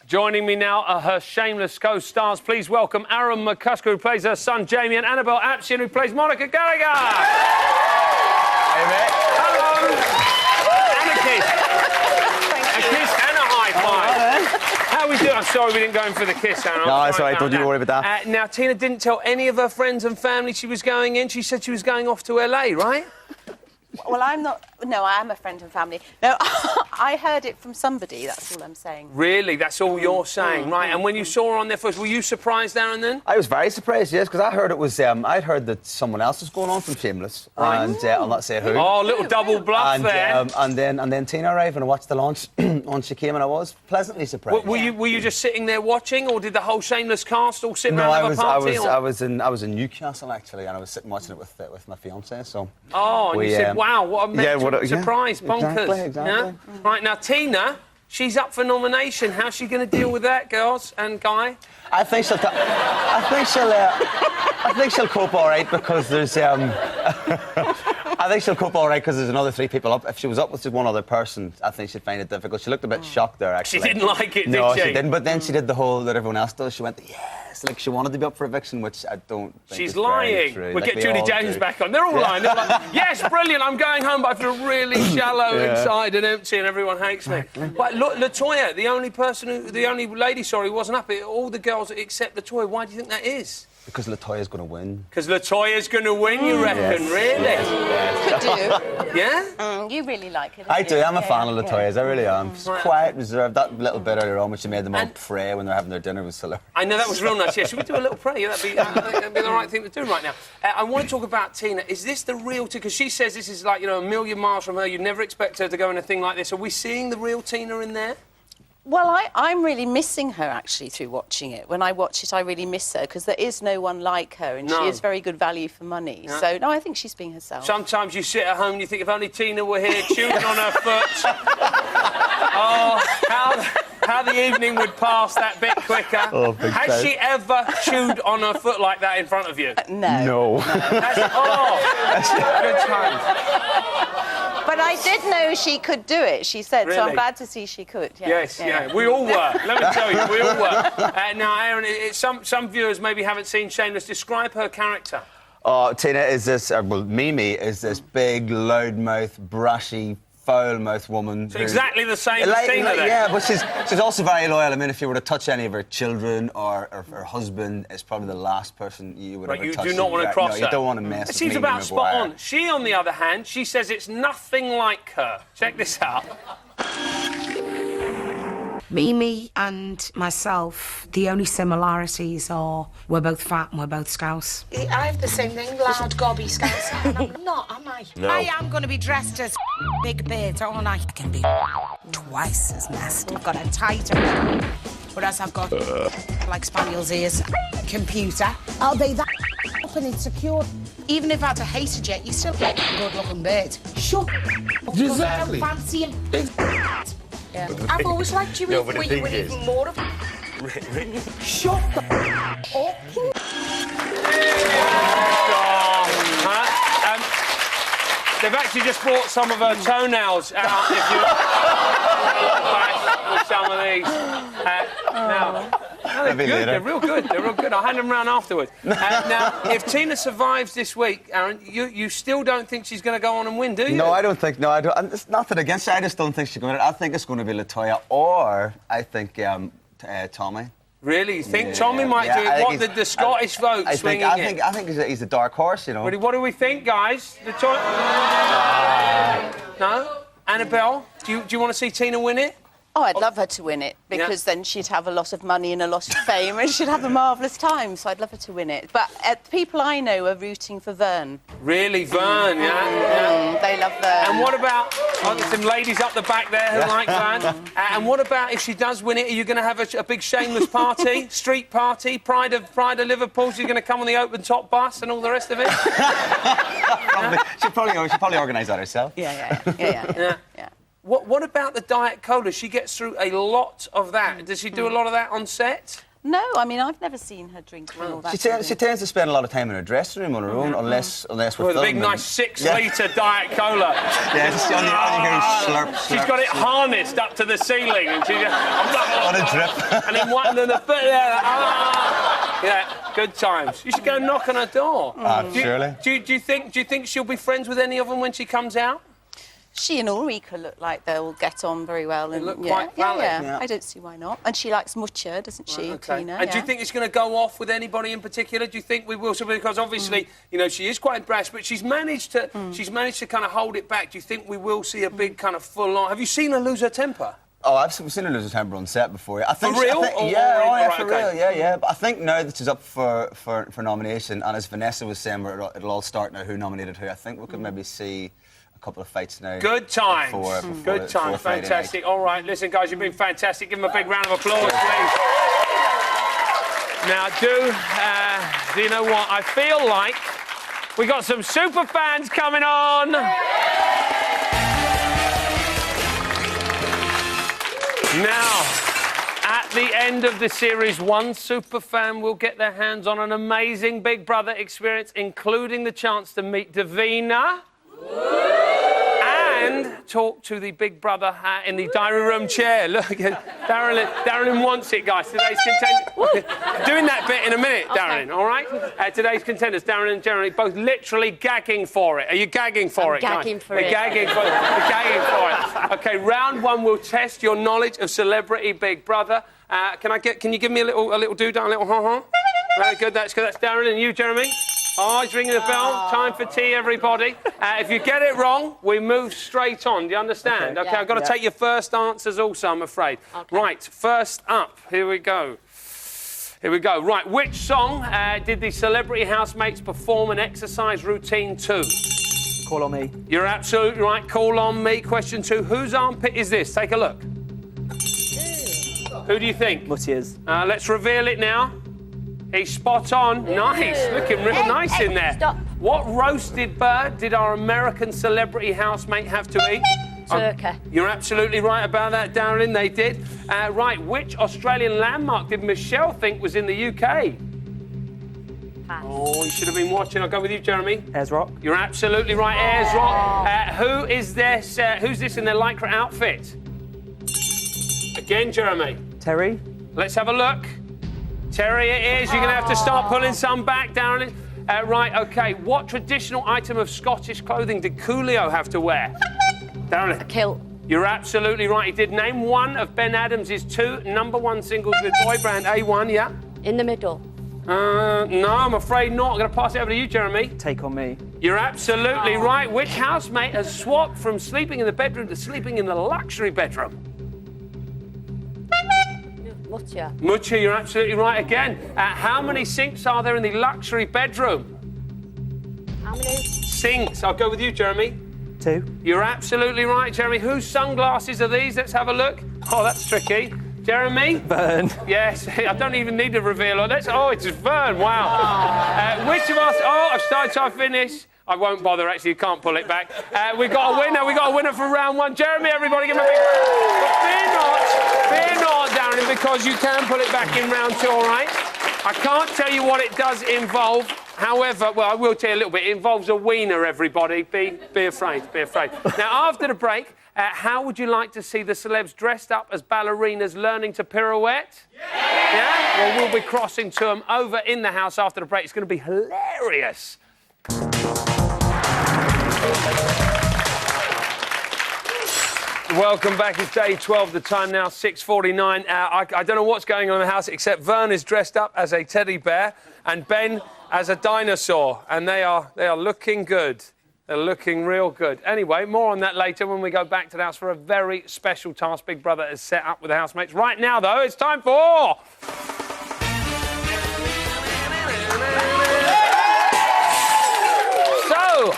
[SPEAKER 1] Joining me now are her shameless co-stars. Please welcome Aaron McCusker, who plays her son Jamie, and Annabelle Apshin, who plays Monica Gallagher. Hey, mate. Hello. And a kiss. A kiss and a high five. How we doing? I'm sorry we didn't go in for the kiss, Aaron.
[SPEAKER 3] No, it's all right. Don't you worry about that.
[SPEAKER 1] Now, Tina didn't tell any of her friends and family she was going in. She said she was going off to LA, right?
[SPEAKER 18] Well, I'm not... No, I am a friend and family. No, I heard it from somebody, that's all I'm saying.
[SPEAKER 1] Really? That's all you're saying? Right, and when you saw her on there first, were you surprised, Aaron, then?
[SPEAKER 7] I was very surprised, yes, because I heard it was... I'd heard that someone else was going on from Shameless, and I'll not say who.
[SPEAKER 1] Oh, little double bluff there.
[SPEAKER 7] And then Tina arrived and I watched the launch, and she came and I was pleasantly surprised.
[SPEAKER 1] Were you just sitting there watching, or did the whole Shameless cast all sit around have a party?
[SPEAKER 7] I was in Newcastle, actually, and I was sitting watching it with my fiancée, so...
[SPEAKER 1] Oh, and you said, wow, what a mental surprise, bonkers.
[SPEAKER 7] Exactly.
[SPEAKER 1] Yeah? Right, now, Tina, she's up for nomination. How's she going to deal with that, girls and Guy?
[SPEAKER 7] I think she'll cope all right because there's... I think she'll cope all right because there's another 3 people up. If she was up with just one other person, I think she'd find it difficult. She looked a bit shocked there, actually.
[SPEAKER 1] She didn't like it, did she?
[SPEAKER 7] No, she didn't. But then she did the whole that everyone else does. She went, yes, like she wanted to be up for eviction, which I don't think
[SPEAKER 1] She's
[SPEAKER 7] is
[SPEAKER 1] lying.
[SPEAKER 7] very true.
[SPEAKER 1] We'll
[SPEAKER 7] like
[SPEAKER 1] get Judy James back on. They're all lying. They're like, yes, brilliant, I'm going home, but I feel really shallow inside and empty and everyone hates me. But look, LaToya, the only lady, who wasn't up. All the girls except LaToya. Why do you think that is?
[SPEAKER 7] Because LaToya's going to win.
[SPEAKER 1] Because LaToya's going to win, you reckon? Really?
[SPEAKER 18] Could do.
[SPEAKER 1] Yeah?
[SPEAKER 18] You really like it.
[SPEAKER 7] I do. I'm a fan of LaToya's. I really am. She's quiet, reserved. That little bit earlier on when she made them all pray when they're having their dinner was hilarious.
[SPEAKER 1] I know, that was real nice. Yeah, should we do a little prayer? Yeah, that'd be the right thing to do right now. I want to talk about Tina. Is this the real Tina? Because she says this is like, a million miles from her. You'd never expect her to go in a thing like this. Are we seeing the real Tina in there?
[SPEAKER 18] Well, I'm really missing her, actually, through watching it. When I watch it, I really miss her, because there is no one like her, and she is very good value for money.
[SPEAKER 1] No.
[SPEAKER 18] So, no, I think she's being herself.
[SPEAKER 1] Sometimes you sit at home and you think, if only Tina were here, chewing on her foot. Oh, how the evening would pass that bit quicker.
[SPEAKER 7] Oh,
[SPEAKER 1] Has she ever chewed on her foot like that in front of you?
[SPEAKER 18] No.
[SPEAKER 1] That's good times.
[SPEAKER 18] But I did know she could do it, she said, so I'm
[SPEAKER 1] Really?
[SPEAKER 18] glad to see she could. Yeah.
[SPEAKER 1] Yes, yeah. We all were. Let me tell you, we all were. Now, Aaron, some viewers maybe haven't seen Shameless. Describe her character.
[SPEAKER 7] Oh, Tina is this... Mimi is this big, loudmouth, brushy, foul-mouthed woman.
[SPEAKER 1] So exactly the same as Tina, then.
[SPEAKER 7] Yeah, but she's also very loyal. I mean, if you were to touch any of her children or her husband, it's probably the last person you would ever touch.
[SPEAKER 1] You do not want to cross her.
[SPEAKER 7] You don't want to mess with
[SPEAKER 1] It seems about spot on. She, on the other hand, she says it's nothing like her. Check this out.
[SPEAKER 6] Mimi and myself, the only similarities are we're both fat and we're both Scouse.
[SPEAKER 4] I have the same thing, loud, gobby Scouse. I'm not, am I?
[SPEAKER 6] No. I am going to be dressed as Big Bird, aren't I? I can be twice as nasty. I've got a tighter, whereas I've got, like Spaniel's ears, computer. Are they that up and insecure? Even if I'd have hated you, you're still a good-looking bird. Shut
[SPEAKER 2] Exactly.
[SPEAKER 6] I don't fancy him. Yeah. I've always liked you when you were even more of a... Shut the up.
[SPEAKER 1] They've actually just brought some of her toenails out, if you back with some of these. They're good. They're real good. They're real good. I'll hand them round afterwards. Now, if Tina survives this week, Aaron, you still don't think she's going to go on and win, do you?
[SPEAKER 7] No, I don't think. No, I don't. And it's nothing against her. I just don't think she's going to. I think it's going to be LaToya, or I think Tommy.
[SPEAKER 1] Really? You think Tommy might do it? What the Scottish vote swinging in?
[SPEAKER 7] I think he's a dark horse, you know.
[SPEAKER 1] What do we think, guys? No? Annabelle, do you want to see Tina win it?
[SPEAKER 18] Oh, I'd love her to win it, because then she'd have a lot of money and a lot of fame and she'd have a marvellous time, so I'd love her to win it. But the people I know are rooting for Vern.
[SPEAKER 1] Really? Vern, yeah?
[SPEAKER 18] They love Vern.
[SPEAKER 1] And what about... Oh, there's some ladies up the back there who like Vern. And what about if she does win it, are you going to have a big Shameless party, street party, Pride of Liverpool? She's going to come on the open-top bus and all the rest of it?
[SPEAKER 7] She'll probably organise that herself.
[SPEAKER 18] Yeah.
[SPEAKER 1] What about the Diet Cola? She gets through a lot of that. Does she do a lot of that on set?
[SPEAKER 18] No, I mean, I've never seen her drinking all that.
[SPEAKER 7] She tends to spend a lot of time in her dressing room on her own, unless we're
[SPEAKER 1] filming. With a big, nice 6-litre Diet Cola.
[SPEAKER 7] Yeah, just on the slurp.
[SPEAKER 1] She's got it harnessed up to the ceiling, and she just...
[SPEAKER 7] on a drip.
[SPEAKER 1] And then one in the foot there. Yeah, good times. You should go knock on her door.
[SPEAKER 7] Surely.
[SPEAKER 1] Do you think she'll be friends with any of them when she comes out?
[SPEAKER 18] She and Ulrika look like they'll get on very well.
[SPEAKER 1] They
[SPEAKER 18] and
[SPEAKER 1] look quite valid.
[SPEAKER 18] Yeah. I don't see why not. And she likes Mucha, doesn't she, Tina?
[SPEAKER 1] And do you think it's going to go off with anybody in particular? Do you think we will? So because obviously, you know, she is quite brash, but she's managed to kind of hold it back. Do you think we will see a big kind of full-on? Have you seen her lose her temper?
[SPEAKER 7] Oh, I've seen her lose her temper on set before. I think
[SPEAKER 1] for real?
[SPEAKER 7] For real, yeah. But I think now that she's up for nomination, and as Vanessa was saying, it'll all start now who nominated who, I think we could maybe see a couple of fights now.
[SPEAKER 1] Good times. Good times.
[SPEAKER 7] Before
[SPEAKER 1] Fantastic. All right, listen, guys, you've been fantastic. Give them a big round of applause, please. Now, do you know what? I feel like we got some super fans coming on. Now, at the end of the series, one super fan will get their hands on an amazing Big Brother experience, including the chance to meet Davina and talk to the Big Brother in the diary room chair. Look, Darren wants it, guys. Today's contenders. Doing that bit in a minute, Darren, all right? Today's contenders, Darren and Jeremy, both literally gagging for it. Are you gagging for it, guys?
[SPEAKER 28] Gagging for it.
[SPEAKER 1] Gagging for it. They're gagging for it. OK, round one will test your knowledge of celebrity Big Brother. Can you give me a little doodah, a little ha-ha? Very good, that's good. That's Darren. And you, Jeremy? Oh, he's ringing the bell. Time for tea, everybody. If you get it wrong, we move straight on. Do you understand? OK, I've got to take your first answers also, I'm afraid. Okay. Right, first up, here we go. Right, which song did the celebrity housemates perform an exercise routine to?
[SPEAKER 3] Call on Me.
[SPEAKER 1] You're absolutely right. Call on Me. Question 2. Whose armpit is this? Take a look. Who do you think?
[SPEAKER 3] Mutia's.
[SPEAKER 1] Let's reveal it now. He's spot on. Nice. Looking real nice in there.
[SPEAKER 28] Stop.
[SPEAKER 1] What roasted bird did our American celebrity housemate have to eat?
[SPEAKER 28] Turkey.
[SPEAKER 1] You're absolutely right about that, Darren. They did. Right, which Australian landmark did Michelle think was in the UK?
[SPEAKER 28] Pass.
[SPEAKER 1] Oh, you should have been watching. I'll go with you, Jeremy.
[SPEAKER 3] Ayers Rock.
[SPEAKER 1] You're absolutely right, Ayers Rock. Who is this? Who's this in their lycra outfit? Again, Jeremy.
[SPEAKER 3] Terry.
[SPEAKER 1] Let's have a look. Terry it is. You're going to have to start pulling some back, Darren. Right, OK. What traditional item of Scottish clothing did Coolio have to wear? Darren.
[SPEAKER 28] A kilt.
[SPEAKER 1] You're absolutely right. He did. Name one of Ben Adams' 2 #1 singles with boy band. A1, yeah?
[SPEAKER 28] In the middle.
[SPEAKER 1] No, I'm afraid not. I'm going to pass it over to you, Jeremy.
[SPEAKER 3] Take on Me.
[SPEAKER 1] You're absolutely right. Which housemate has swapped from sleeping in the bedroom to sleeping in the luxury bedroom? Mucha, you're absolutely right again. How many sinks are there in the luxury bedroom?
[SPEAKER 28] How many?
[SPEAKER 1] Sinks. I'll go with you, Jeremy.
[SPEAKER 3] 2.
[SPEAKER 1] You're absolutely right, Jeremy. Whose sunglasses are these? Let's have a look. Oh, that's tricky. Jeremy?
[SPEAKER 3] Vern.
[SPEAKER 1] Yes, I don't even need to reveal on this. Oh, it's Vern, wow. Which of us... Oh, I've started, so I finish. I won't bother, actually, you can't pull it back. We got a winner for round 1. Jeremy, everybody, give him a big round. But fear not, Darren, because you can pull it back in round 2, all right? I can't tell you what it does involve. However, well, I will tell you a little bit. It involves a wiener, everybody. Be afraid, be afraid. Now, after the break, how would you like to see the celebs dressed up as ballerinas learning to pirouette? Yeah? Well, we'll be crossing to them over in the house after the break. It's going to be hilarious. Welcome back. It's day 12. The time now 6:49. I don't know what's going on in the house, except Vern is dressed up as a teddy bear and Ben as a dinosaur, and they are looking good. They're looking real good. Anyway, more on that later when we go back to the house for a very special task Big Brother has set up with the housemates. Right now, though, it's time for... So,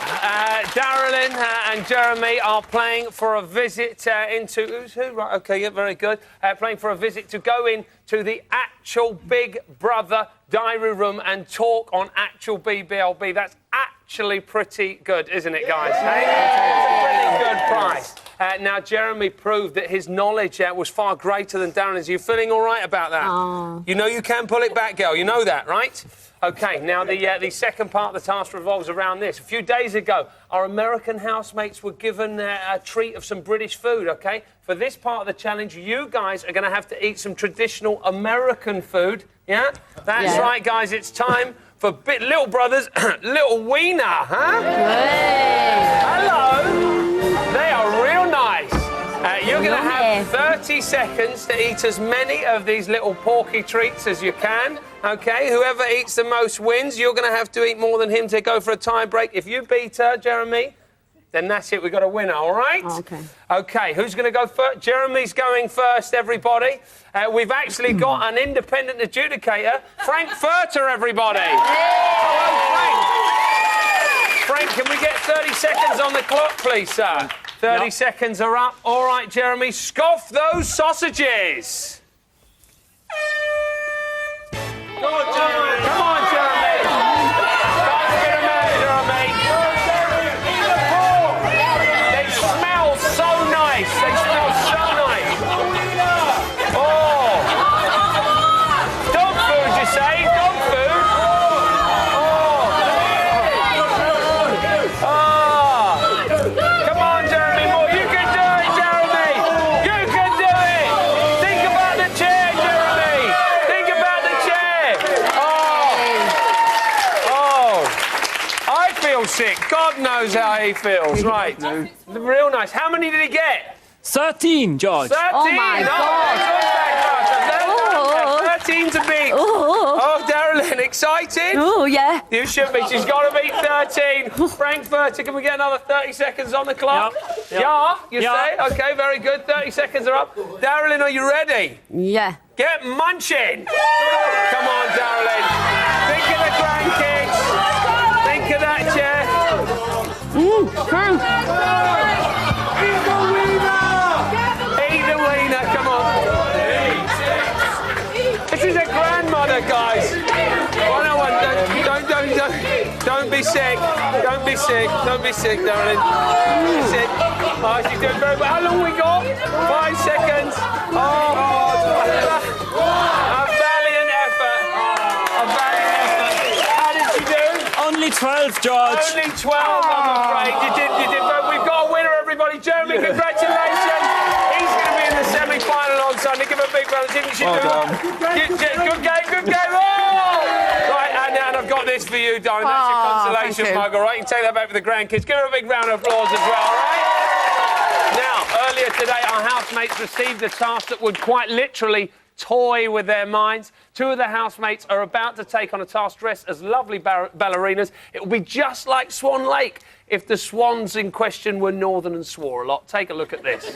[SPEAKER 1] Darren and Jeremy are playing for a visit into... Who's who? Right, OK, yeah, very good. Playing for a visit to go into the actual Big Brother diary room and talk on actual BBLB. That's actually pretty good, isn't it, guys? Hey? It's a pretty good prize. Now, Jeremy proved that his knowledge was far greater than Darren's. Are you feeling all right about that? You know you can pull it back, girl. You know that, right? OK, now the second part of the task revolves around this. A few days ago, our American housemates were given a treat of some British food, OK? For this part of the challenge, you guys are going to have to eat some traditional American food, yeah? That's right, guys, it's time for Little Brother's Little Wiener, huh? Hello! They are 30 seconds to eat as many of these little porky treats as you can. OK, whoever eats the most wins. You're going to have to eat more than him to go for a tie break. If you beat her, Jeremy, then that's it. We've got a winner, all right?
[SPEAKER 15] OK.
[SPEAKER 1] OK, who's going to go first? Jeremy's going first, everybody. We've actually got an independent adjudicator, Frank Furter, everybody. Hello, Frank. Frank, can we get 30 seconds on the clock, please, sir? 30 seconds are up. All right, Jeremy, scoff those sausages. Go on, Jeremy. Come on, Jeremy. Can't get them out, Jeremy. They smell so nice. They smell so nice. Oh. Dog food, you say? Dog food? Oh. Come on, Jeremy. More. You can do it, Jeremy. You can do it. Think about the chair, Jeremy. Think about the chair. Oh. I feel sick. God knows how he feels. Right. Real nice. How many did he get?
[SPEAKER 5] 13, George.
[SPEAKER 1] 13.
[SPEAKER 15] Oh, my God.
[SPEAKER 1] 13 to beat. Oh, Darylyn, excited?
[SPEAKER 28] Oh, yeah.
[SPEAKER 1] You should be. She's got to beat 13. Frankfurter, can we get another 30 seconds on the clock?
[SPEAKER 5] Yep.
[SPEAKER 1] Yeah, you say? OK, very good. 30 seconds are up. Darylyn, are you ready?
[SPEAKER 28] Yeah.
[SPEAKER 1] Get munching. Come on, Darylyn. Think of the grandkids. Think of that chair. Eat the wiener, come on. This is a grandmother, guys. Don't be sick. Don't be sick. Don't be sick, Darylyn. Don't be sick. Oh, she's doing very well. How long we got? 5 seconds. Oh, a valiant effort. A valiant effort. How did she do?
[SPEAKER 5] Only 12, George.
[SPEAKER 1] Only 12, I'm afraid. You did. But we've got a winner, everybody. Jeremy, congratulations. He's going to be in the semi-final on Sunday. Give him a big round. Didn't she do it? Good game. Oh! Right, and I've got this for you, darling. That's your consolation mug, all right? You can take that back for the grandkids. Give her a big round of applause as well, all right? Now, earlier today, our housemates received a task that would quite literally toy with their minds. 2 of the housemates are about to take on a task dressed as lovely ballerinas. It will be just like Swan Lake if the swans in question were northern and swore a lot. Take a look at this.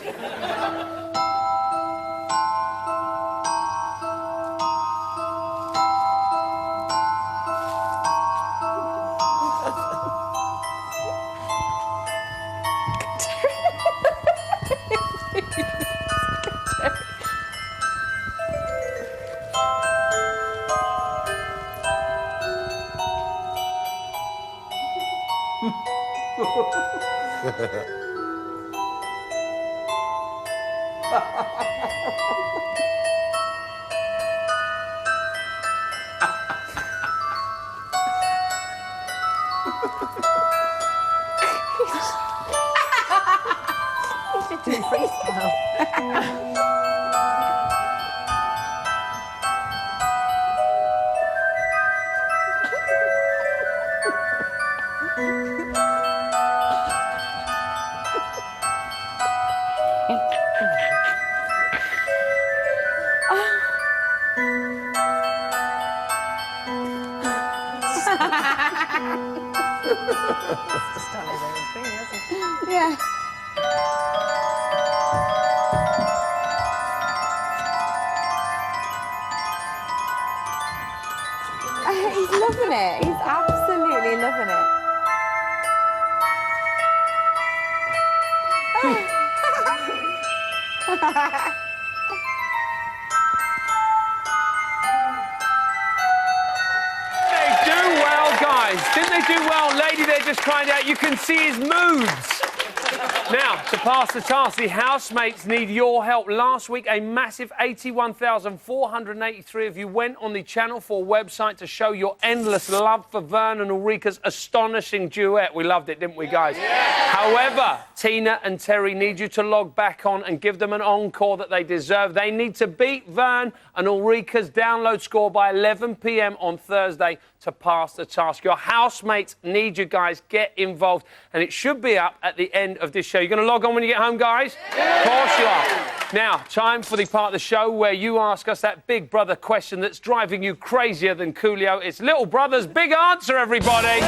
[SPEAKER 15] Yeah.
[SPEAKER 8] He's loving it. He's absolutely loving it.
[SPEAKER 1] Didn't they do well? Lady there just cried out, you can see his moves. Now, to pass the task, the housemates need your help. Last week, a massive 81,483 of you went on the Channel 4 website to show your endless love for Vern and Ulrika's astonishing duet. We loved it, didn't we, guys? Yeah. However, Tina and Terry need you to log back on and give them an encore that they deserve. They need to beat Vern and Ulrika's download score by 11 p.m. on Thursday to pass the task. Your housemates need you guys. Get involved. And it should be up at the end of this show. You're going to log on when you get home, guys? Of course you are. Now, time for the part of the show where you ask us that Big Brother question that's driving you crazier than Coolio. It's Little Brother's Big Answer, everybody.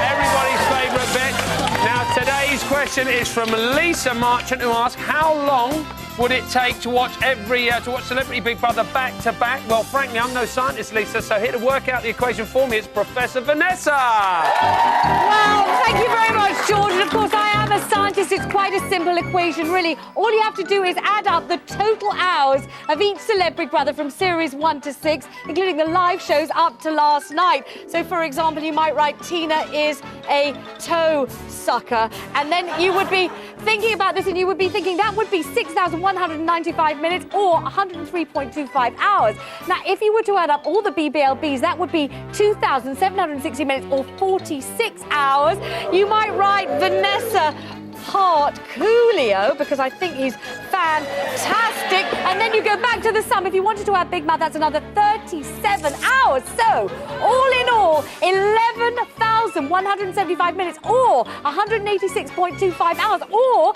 [SPEAKER 1] Everybody's favourite bit. Now, today's question is from Lisa Marchant, who asks, how long would it take to watch Celebrity Big Brother back to back? Well, frankly, I'm no scientist, Lisa, so here to work out the equation for me, it's Professor Vanessa.
[SPEAKER 15] Well, thank you very much, George. And of course, I am a scientist. It's quite a simple equation, really. All you have to do is add up the total hours of each Celebrity Brother from series 1 to 6, including the live shows up to last night. So, for example, you might write Tina is a toe sucker. And then you would be thinking about this and you would be thinking that would be 6,195 minutes or 103.25 hours. Now, if you were to add up all the BBLBs, that would be 2,760 minutes or 46 hours. You might write Vanessa Hart Coolio, because I think he's fantastic. And then you go back to the sum. If you wanted to add Big Mouth, that's another 37 hours. So, all in all, 11,175 minutes or 186.25 hours or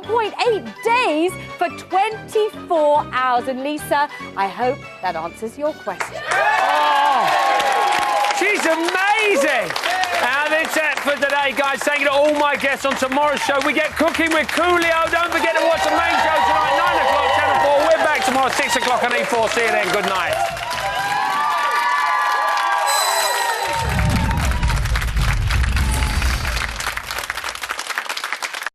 [SPEAKER 15] 7.8 days for 24 hours. And Lisa, I hope that answers your question.
[SPEAKER 1] Oh, she's amazing. And that's it for today, guys. Thank you to all my guests on tomorrow's show. We get cooking with Coolio. Don't forget to watch the main show tonight, 9 o'clock, Channel 4. We're back tomorrow, 6 o'clock on E4. See you then. Good night.